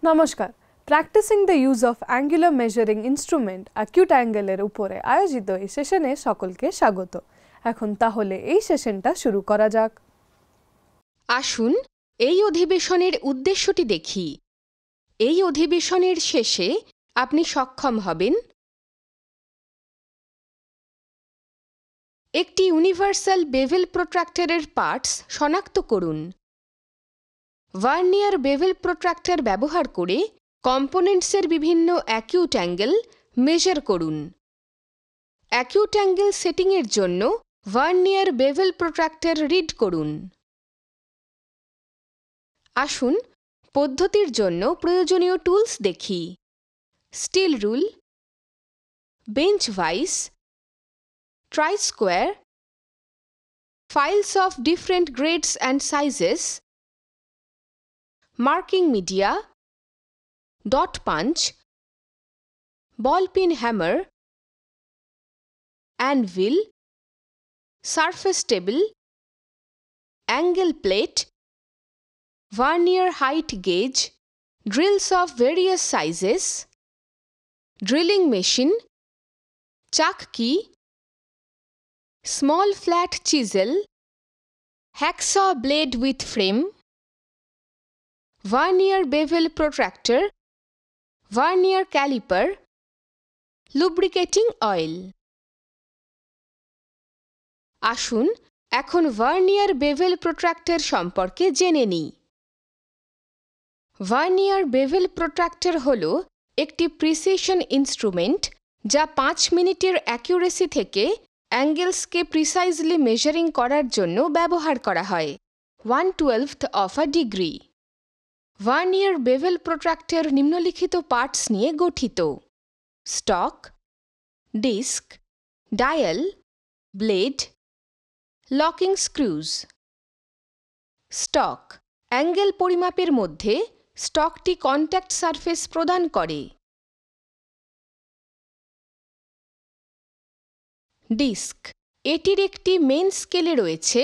নমস্কার, practising the use of angular measuring instrument acute অ্যাঙ্গেলের উপরে আয়োজিত এই সেশনে সকলকে স্বাগত। এখন তাহলে এই সেশনটা শুরু করা যাক। আসুন এই অধিবেশনের উদ্দেশ্যটি দেখি। এই অধিবেশনের শেষে আপনি সক্ষম হবেন একটি ইউনিভার্সাল বেভেল প্রোট্রাক্টরের পার্টস শনাক্ত করুন, ভার্নিয়ার বেভেল প্রোট্রাক্টর ব্যবহার করে কম্পোনেন্টসের বিভিন্ন অ্যাকিউট অ্যাঙ্গেল মেজার করুন। অ্যাকিউট অ্যাঙ্গেল সেটিংয়ের জন্য ভার্নিয়ার বেভেল প্রোট্রাক্টর রিড করুন। আসুন পদ্ধতির জন্য প্রয়োজনীয় টুলস দেখি। Steel rule, bench vice, try square, files of different grades and sizes, marking media, dot punch, ball pin hammer, anvil, surface table, angle plate, vernier height gauge, drills of various sizes, drilling machine, chuck key, small flat chisel, hacksaw blade with frame, vernier bevel protractor, vernier caliper, lubricating oil. আসুন এখন vernier bevel প্রোট্রাক্টর সম্পর্কে জেনে নিই। Vernier bevel প্রোট্রাক্টর হল একটি precision instrument যা 5 মিনিটের accuracy থেকে অ্যাঙ্গেলসকে প্রিসাইজলি মেজারিং করার জন্য ব্যবহার করা হয়। 1/12 of a degree. Vernier bevel protractor নিম্নলিখিত পার্টস নিয়ে গঠিত: stock, disc, dial, blade, locking screws. Stock angle পরিমাপের মধ্যে স্টকটি কন্ট্যাক্ট সারফেস প্রদান করে। ডিস্ক এটির একটি মেইন স্কেলে রয়েছে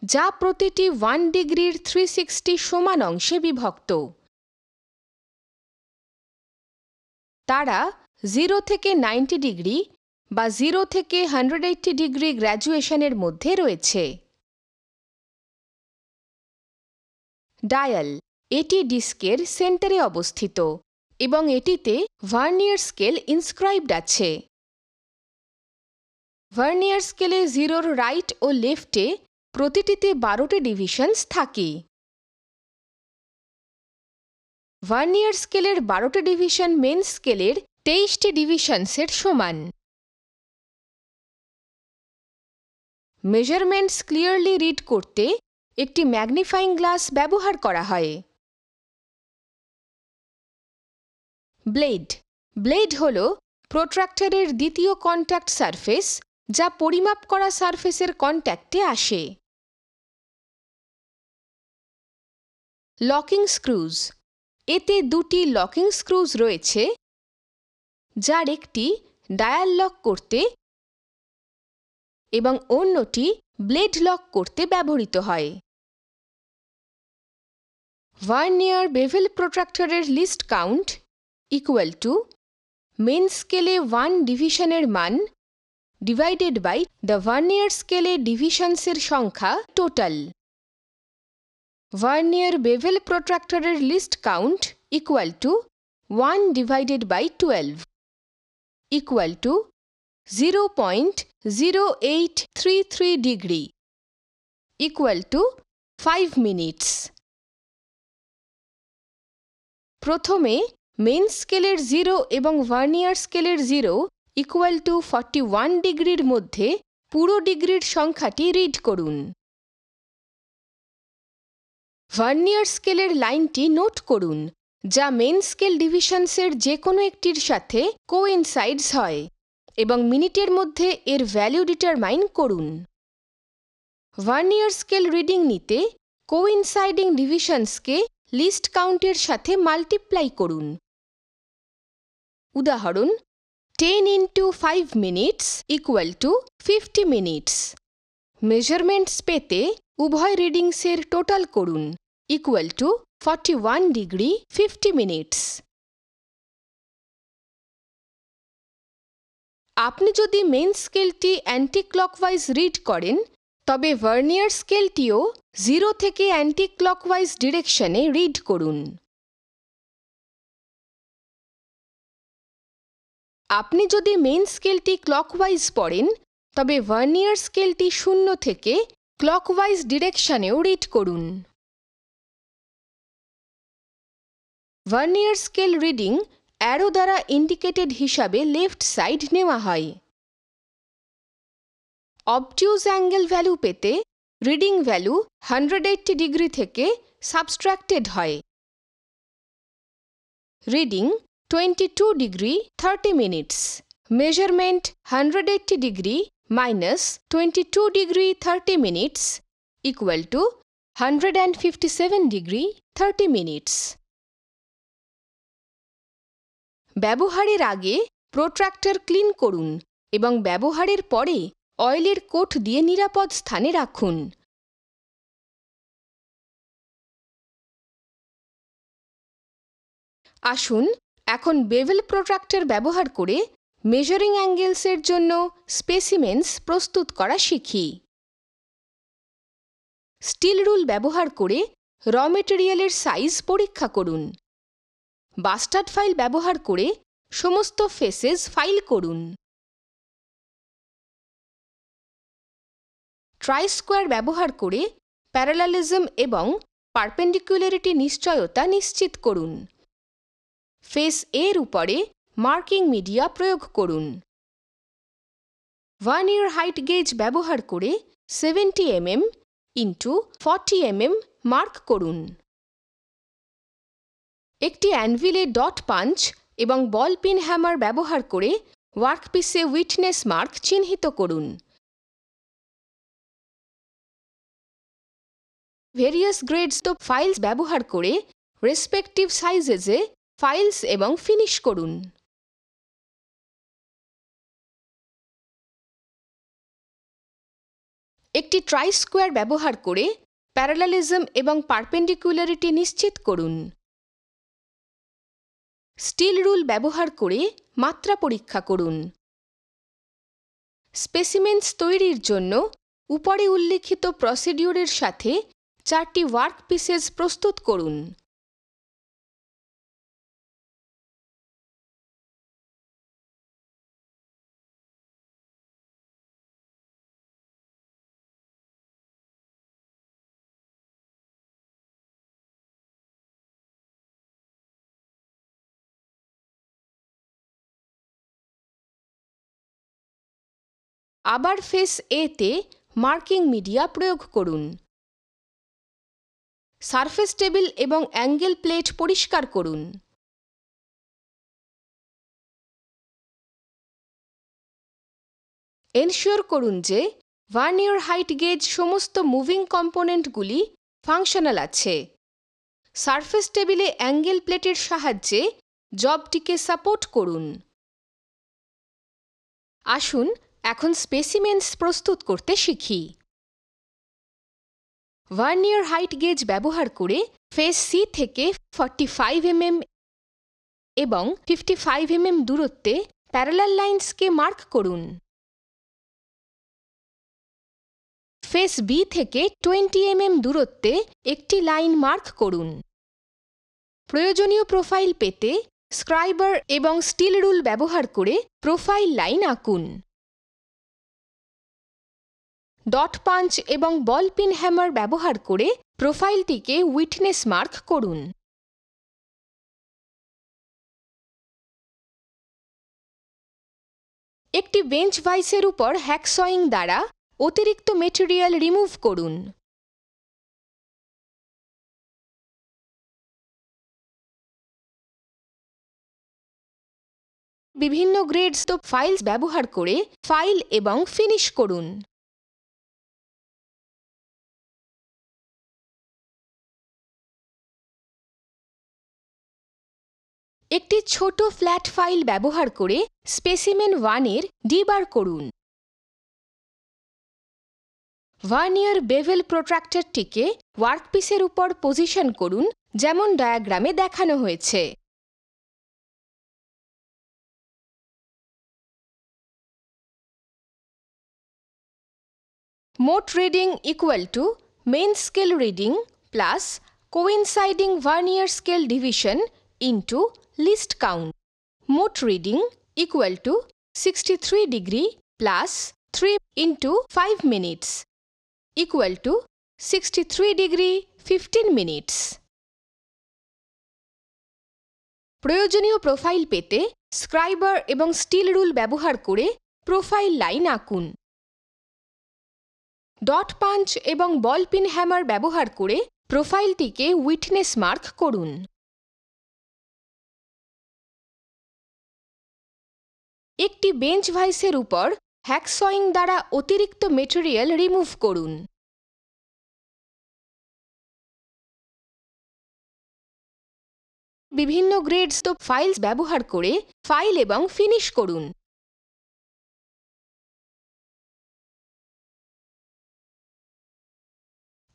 যা প্রতিটি 1 ডিগ্রির 360 সমান অংশে বিভক্ত। তারা 0 থেকে 90 ডিগ্রি বা 0 থেকে 180 ডিগ্রি গ্র্যাজুয়েশনের মধ্যে রয়েছে। ডায়াল এটি ডিস্কের সেন্টারে অবস্থিত এবং এটিতে ভার্নিয়ার স্কেল ইনস্ক্রাইবড আছে। ভার্নিয়ার স্কেলে 0-র রাইট ও লেফটে প্রতিটিতে 12টি ডিভিশনস থাকে। ভার্নিয়ার স্কেলের 12টি ডিভিশন মেন স্কেলের 23টি ডিভিশনসের সমান। মেজারমেন্টস ক্লিয়ারলি রিড করতে একটি ম্যাগনিফাইং গ্লাস ব্যবহার করা হয়। ব্লেড ব্লেড হল প্রোট্রাক্টরের দ্বিতীয় কন্ট্যাক্ট সারফেস যা পরিমাপ করা সারফেসের কন্ট্যাক্টে আসে। লকিং স্ক্রুজ এতে 2টি লকিং স্ক্রুজ রয়েছে, যার একটি ডায়াল লক করতে এবং অন্যটি ব্লেড লক করতে ব্যবহৃত হয়। ভার্নিয়ার বেভেল প্রোট্রাক্টরের least count equal to main স্কেলে 1 ডিভিশনের মান ডিভাইডেড বাই দ্য ভার্নিয়ার স্কেলে ডিভিশনসের সংখ্যা টোটাল। ভার্নিয়ার বেভেল প্রোট্রাক্টরের least count equal to 1 divided by 12 equal to 0.0833 degree equal to 5 minutes. প্রথমে মেন স্কেলের 0 এবং ভার্নিয়ার স্কেলের 0 ইকুয়াল টু 41 ডিগ্রির মধ্যে পুরো ডিগ্রির সংখ্যাটি রিড করুন। ভার্নিয়ার স্কেলের লাইনটি নোট করুন, যা মেন স্কেল ডিভিশনসের যে কোনো একটির সাথে কোইনসাইডস হয়, এবং মিনিটের মধ্যে এর ভ্যালু ডিটারমাইন করুন। ভার্নিয়ার স্কেল রিডিং নিতে কোইনসাইডিং ডিভিশনসকে লিস্ট কাউন্টের সাথে মাল্টিপ্লাই করুন। উদাহরণ 10 into 5 minutes equal to 50 minutes। Measurements পেতে উভয় রিডিংসের টোটাল করুন ইকুয়াল টু 41 degree 50 minutes. আপনি যদি মেইন স্কেলটি অ্যান্টি ক্লকওয়াইজ রিড করেন তবে ভার্নিয়ার স্কেলটিও 0 থেকে অ্যান্টি ক্লকওয়াইজ ডিরেকশনে রিড করুন। আপনি যদি মেইন স্কেলটি ক্লকওয়াইজ পড়েন তবে ভার্নিয়ার স্কেলটি 0 থেকে ক্লকওয়াইজ ডিরেকশনেও রিড করুন। ভার্নিয়ার স্কেল রিডিং অ্যারো দ্বারা ইন্ডিকেটেড হিসাবে লেফট সাইড নেওয়া হয়। অবটিউজ অ্যাঙ্গেল ভ্যালু পেতে রিডিং ভ্যালু 180 ডিগ্রি থেকে সাবস্ট্রাক্টেড হয়। Reading 22 degree 30 minutes, measurement 180 degree minus 22 degree 30 minutes equal two 157 degree 30 minutes. ব্যবহারের আগে প্রোট্রাক্টর ক্লিন করুন এবং ব্যবহারের পরে অয়েলের কোট দিয়ে নিরাপদ স্থানে রাখুন। আসুন এখন বেভেল প্রোট্রাক্টর ব্যবহার করে মেজারিং অ্যাঙ্গেলসের জন্য স্পেসিমেন্স প্রস্তুত করা শিখি। স্টিল রুল ব্যবহার করে র মেটেরিয়ালের সাইজ পরীক্ষা করুন। বাস্টার্ড ফাইল ব্যবহার করে সমস্ত ফেসেস ফাইল করুন। ট্রাই স্কোয়ার ব্যবহার করে প্যারালালিজম এবং পারপেন্ডিকুলারিটি নিশ্চয়তা নিশ্চিত করুন। ফেস এর উপরে মার্কিং মিডিয়া প্রয়োগ করুন। ভার্নিয়ার হাইট গেজ ব্যবহার করে 70 mm ইন্টু 40 mm মার্ক করুন। একটি অ্যানভিলে ডট পাঞ্চ এবং বল পিন হ্যামার ব্যবহার করে ওয়ার্কপিসে উইটনেস মার্ক চিহ্নিত করুন। ভেরিয়াস গ্রেডস অফ ফাইলস ব্যবহার করে রেসপেক্টিভ সাইজেসে ফাইলস এবং ফিনিশ করুন। একটি ট্রাই স্কোয়ার ব্যবহার করে প্যারালালিজম এবং পারপেন্ডিকুলারিটি নিশ্চিত করুন। স্টিল রুল ব্যবহার করে মাত্রা পরীক্ষা করুন। স্পেসিমেন্স তৈরির জন্য উপরে উল্লিখিত প্রসিডিউরের সাথে 4টি ওয়ার্ক পিসেস প্রস্তুত করুন। আবার ফেস এতে মার্কিং মিডিয়া প্রয়োগ করুন। সারফেস টেবিল এবং অ্যাঙ্গেল প্লেট পরিষ্কার করুন। এনশিওর করুন যে ভার্নিয়ার হাইট গেজ সমস্ত মুভিং কম্পোনেন্টগুলি ফাংশনাল আছে। সারফেস টেবিলে অ্যাঙ্গেল প্লেটের সাহায্যে জবটিকে সাপোর্ট করুন। আসুন এখন স্পেসিমেন্স প্রস্তুত করতে শিখি। ভার্নিয়ার হাইট গেজ ব্যবহার করে ফেস সি থেকে 45 mm এবং 55 mm দূরত্বে প্যারালাল লাইন্সকে মার্ক করুন। ফেস বি থেকে 20 mm দূরত্বে একটি লাইন মার্ক করুন। প্রয়োজনীয় প্রোফাইল পেতে স্ক্রাইবার এবং স্টিল রুল ব্যবহার করে প্রোফাইল লাইন আঁকুন। ডট পাঞ্চ এবং বল পিন হ্যামার ব্যবহার করে প্রোফাইলটিকে উইটনেস মার্ক করুন। একটি বেঞ্চ ভাইসের উপর হ্যাকসয়িং দ্বারা অতিরিক্ত মেটেরিয়াল রিমুভ করুন। বিভিন্ন গ্রেডস অফ ফাইলস ব্যবহার করে ফাইল এবং ফিনিশ করুন। একটি ছোট ফ্ল্যাট ফাইল ব্যবহার করে স্পেসিমেন 1 এর ডিবার করুন। ভার্নিয়ার বেভেল প্রোট্রাক্টরটিকে ওয়ার্কপিসের উপর পজিশন করুন, যেমন ডায়াগ্রামে দেখানো হয়েছে। মোট reading equal to main scale reading plus coinciding vernier scale division into least count. মোট reading equal to 63 degree plus 3 into 5 minutes equal to 63 degree 15 minutes. প্রয়োজনীয় প্রোফাইল পেতে স্ক্রাইবার এবং স্টিল রুল ব্যবহার করে প্রোফাইল লাইন আঁকুন। Dot punch এবং ball pin hammer ব্যবহার করে প্রোফাইলটিকে উইটনেস মার্ক করুন। একটি বেঞ্চ ভাইসের উপর হ্যাকসয়িং দ্বারা অতিরিক্ত মেটেরিয়াল রিমুভ করুন। বিভিন্ন গ্রেডস তো ফাইলস ব্যবহার করে ফাইল এবং ফিনিশ করুন।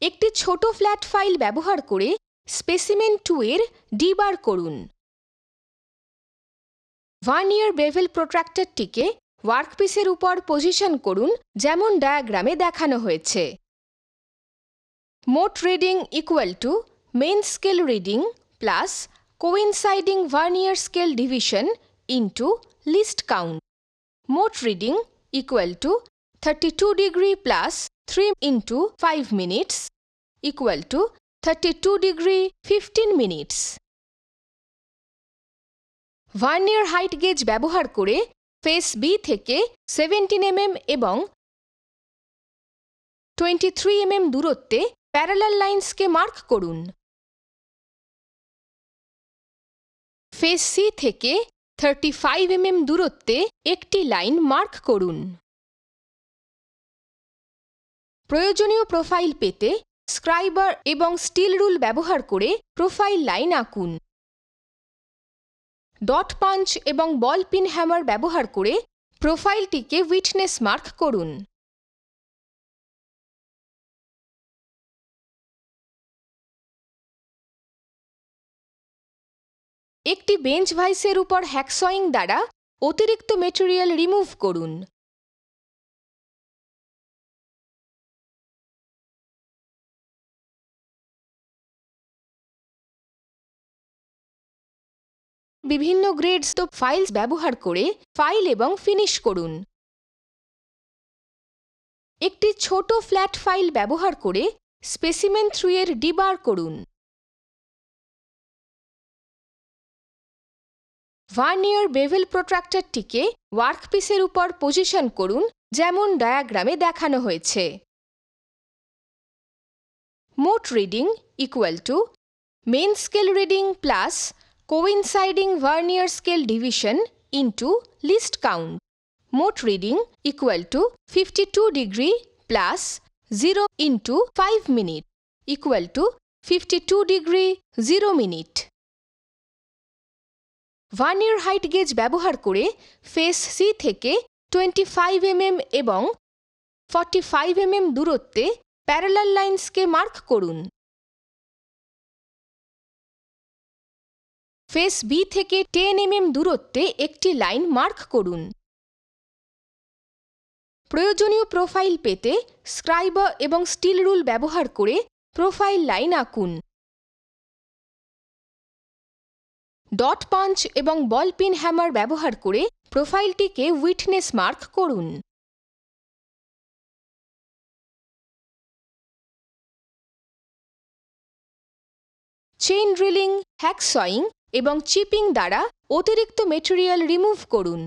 একটি ছোট ফ্ল্যাট ফাইল ব্যবহার করে স্পেসিমেন 2 এর ডিবার করুন। ভার্নিয়ার বেভেল প্রোট্রাক্টরটিকে ওয়ার্কপিসের উপর পজিশন করুন, যেমন ডায়াগ্রামে দেখানো হয়েছে। মোট reading equal to main scale reading plus coinciding vernier scale division into least count. মোট reading equal to 32 degree plus 3 into 5 minutes equal to 32 degree 15 minutes. Vernier height gauge ব্যবহার করে ফেস বি থেকে 17 mm এবং 23 mm দূরত্বে parallel লাইন্সকে mark করুন। Face C থেকে 35 mm দূরত্বে একটি লাইন মার্ক করুন। প্রয়োজনীয় প্রোফাইল পেতে স্ক্রাইবার এবং স্টিল রুল ব্যবহার করে প্রোফাইল লাইন আঁকুন। ডট পাঞ্চ এবং বল পিন হ্যামার ব্যবহার করে প্রোফাইলটিকে উইটনেস মার্ক করুন। একটি বেঞ্চ ভাইসের উপর হ্যাকসয়িং দ্বারা অতিরিক্ত মেটেরিয়াল রিমুভ করুন। বিভিন্ন গ্রেডস তো ফাইলস ব্যবহার করে ফাইল এবং ফিনিশ করুন। একটি ছোট ফ্ল্যাট ফাইল ব্যবহার করে স্পেসিমেন 3 এর ডিবার করুন। ভার্নিয়ার বেভেল প্রোট্রাক্টরটিকে ওয়ার্কপিসের উপর পজিশন করুন, যেমন ডায়াগ্রামে দেখানো হয়েছে। মোট reading equal to main scale reading plus coinciding vernier scale division into least count. মোট reading equal to 52 degree plus 0 into 5 minute equal to 52 degree 0 minute. Vernier height gauge ব্যবহার করে ফেস সি থেকে 25 mm এবং 45 mm দূরত্বে parallel লাইন্সকে mark করুন। Face B থেকে 10 mm দূরত্বে একটি লাইন মার্ক করুন। প্রয়োজনীয় প্রোফাইল পেতে স্ক্রাইবার এবং স্টিল রুল ব্যবহার করে প্রোফাইল লাইন আঁকুন। ডট পাঞ্চ এবং বল পিন হ্যামার ব্যবহার করে প্রোফাইলটিকে উইটনেস মার্ক করুন। চেইন ড্রিলিং, হ্যাকসয়িং এবং চিপিং দ্বারা অতিরিক্ত মেটেরিয়াল রিমুভ করুন।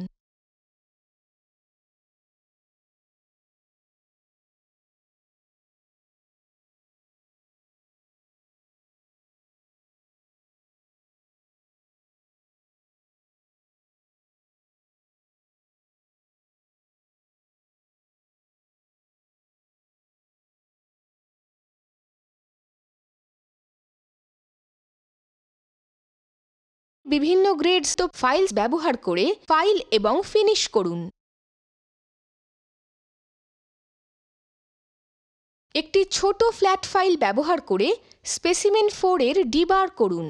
বিভিন্ন গ্রেডস তো ফাইলস ব্যবহার করে ফাইল এবং ফিনিশ করুন। একটি ছোট ফ্ল্যাট ফাইল ব্যবহার করে স্পেসিমেন 4 এর ডিবার করুন।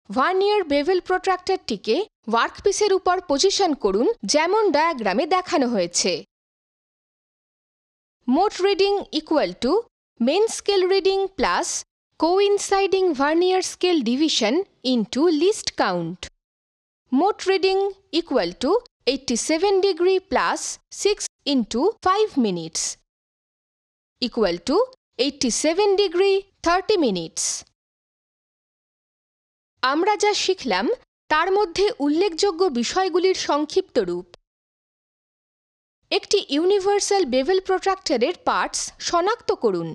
ভার্নিয়ার বেভেল প্রোট্রাক্টরটিকে ওয়ার্কপিসের উপর পজিশন করুন যেমন ডায়াগ্রামে দেখানো হয়েছে। মোট reading equal to main scale reading plus coinciding vernier scale division into least count. মোট reading equal to 87 degree plus 6 into 5 minutes equal to 87 degree 30 minutes. আমরা যা শিখলাম তার মধ্যে উল্লেখযোগ্য বিষয়গুলির সংক্ষিপ্ত রূপ। একটি ইউনিভার্সাল বেভেল প্রোট্রাক্টরের পার্টস শনাক্ত করুন।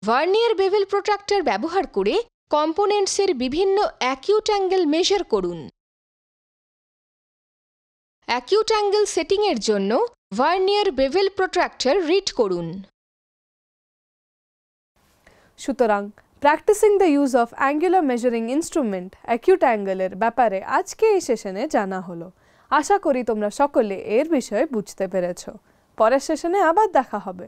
ভার্নিয়ার বেভেল প্রোট্রাক্টর ব্যবহার করে কম্পোনেন্টসের বিভিন্ন অ্যাকিউট অ্যাঙ্গেল মেজার করুন। অ্যাকিউট অ্যাঙ্গেল সেটিংয়ের জন্য ভার্নিয়ার বেভেল প্রোট্রাক্টর রিড করুন। সুতরাং practising the use of angular measuring instrument acute অ্যাঙ্গেলের ব্যাপারে আজকে এই সেশনে জানা হলো। আশা করি তোমরা সকলে এর বিষয়ে বুঝতে পেরেছ। পরের সেশনে আবার দেখা হবে।